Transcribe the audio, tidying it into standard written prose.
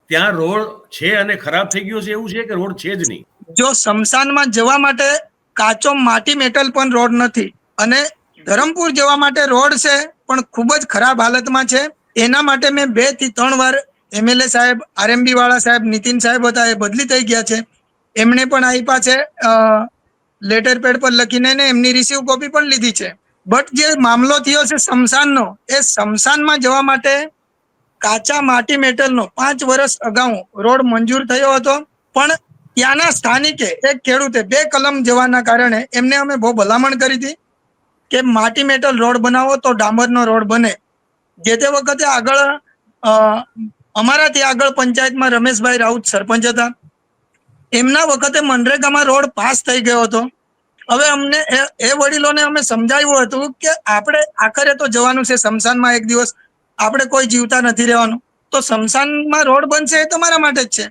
ત્યાં રોડ છે અને ખરાબ થઈ ગયો છે એવું છે કે રોડ છે જ નહીં? જો સ્મશાનમાં જવા માટે કાચો માટી મેટલ પણ રોડ નથી, અને ધરમપુર જવા માટે રોડ છે પણ ખૂબ જ ખરાબ હાલતમાં છે. એના માટે મેં 2 થી 3 વાર MLA સાહેબ, RMB વાળા સાહેબ, નીતિન સાહેબ હતા, એ બદલી થઈ ગયા છે, એમણે પણ આપ્યા છે લેટર પેડ પર લખીને, ને એમની રિસીવ કોપી પણ લીધી છે. બટ જે મામલો થયો છે સ્મશાનનો, એ સ્મશાનમાં જવા માટે કાચા માટી મેટલનો 5 વર્ષ અગાઉ રોડ મંજૂર થયો હતો, પણ ત્યાંના સ્થાનિકે એક ખેડૂતે 2 કલમ જવાના કારણે એમને અમે બહુ ભલામણ કરી હતી કે માટી મેટલ રોડ બનાવો તો ડામરનો રોડ બને. જે તે વખતે આગળ અમારાથી આગળ પંચાયતમાં રમેશભાઈ રાઉત સરપંચ હતા, એમના વખતે મનરેગામાં રોડ પાસ થઈ ગયો હતો. હવે અમને એ વડીલોને અમે સમજાવ્યું હતું કે આપણે આખરે તો જવાનું છે સ્મશાનમાં, એક દિવસ આપણે કોઈ જીવતા નથી રહેવાનું, તો સ્મશાનમાં રોડ બનશે એ તમારા માટે જ છે,